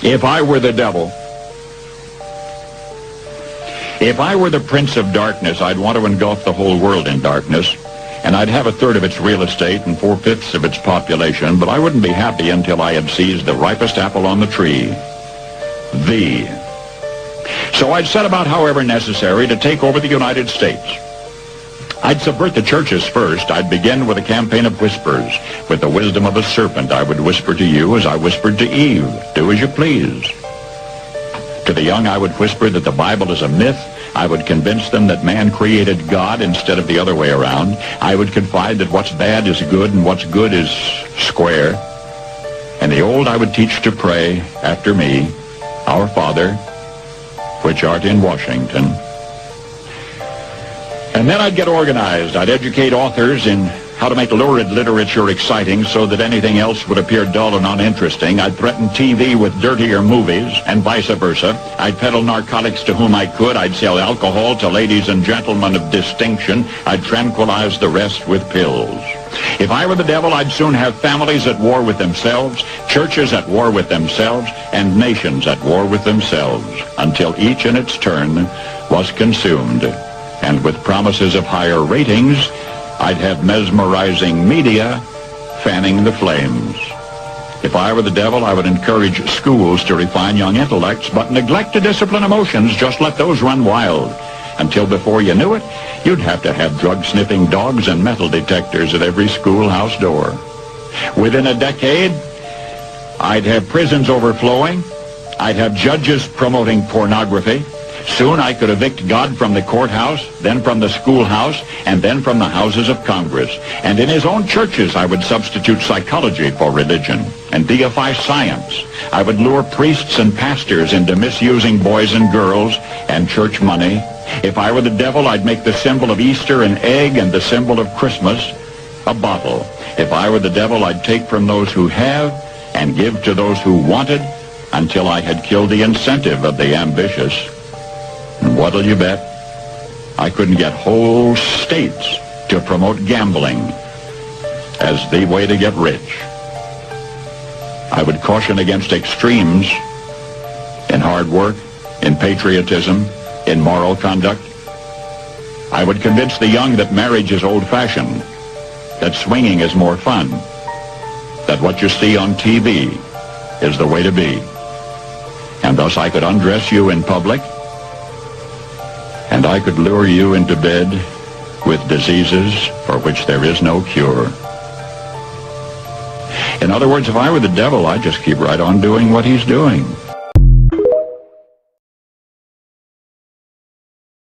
If I were the devil, if I were the prince of darkness, I'd want to engulf the whole world in darkness, and I'd have a third of its real estate and 4/5 of its population, but I wouldn't be happy until I had seized the ripest apple on the tree, thee. So I'd set about, however necessary, to take over the United States. I'd subvert the churches first. I'd begin with a campaign of whispers. With the wisdom of a serpent, I would whisper to you as I whispered to Eve, do as you please. To the young, I would whisper that the Bible is a myth. I would convince them that man created God instead of the other way around. I would confide that what's bad is good and what's good is square. And the old I would teach to pray after me, Our Father, which art in Washington. And then I'd get organized. I'd educate authors in how to make lurid literature exciting so that anything else would appear dull and uninteresting. I'd threaten TV with dirtier movies and vice versa. I'd peddle narcotics to whom I could. I'd sell alcohol to ladies and gentlemen of distinction. I'd tranquilize the rest with pills. If I were the devil, I'd soon have families at war with themselves, churches at war with themselves, and nations at war with themselves, until each in its turn was consumed. And with promises of higher ratings, I'd have mesmerizing media fanning the flames. If I were the devil, I would encourage schools to refine young intellects, but neglect to discipline emotions. Just let those run wild. Until before you knew it, you'd have to have drug-sniffing dogs and metal detectors at every schoolhouse door. Within a decade, I'd have prisons overflowing. I'd have judges promoting pornography. Soon I could evict God from the courthouse, then from the schoolhouse, and then from the houses of Congress. And in his own churches, I would substitute psychology for religion and deify science. I would lure priests and pastors into misusing boys and girls and church money. If I were the devil, I'd make the symbol of Easter an egg and the symbol of Christmas a bottle. If I were the devil, I'd take from those who have and give to those who wanted until I had killed the incentive of the ambitious. And what'll you bet? I couldn't get whole states to promote gambling as the way to get rich. I would caution against extremes in hard work, in patriotism, in moral conduct. I would convince the young that marriage is old-fashioned, that swinging is more fun, that what you see on TV is the way to be. And thus I could undress you in public, and I could lure you into bed with diseases for which there is no cure. In other words, if I were the devil, I'd just keep right on doing what he's doing.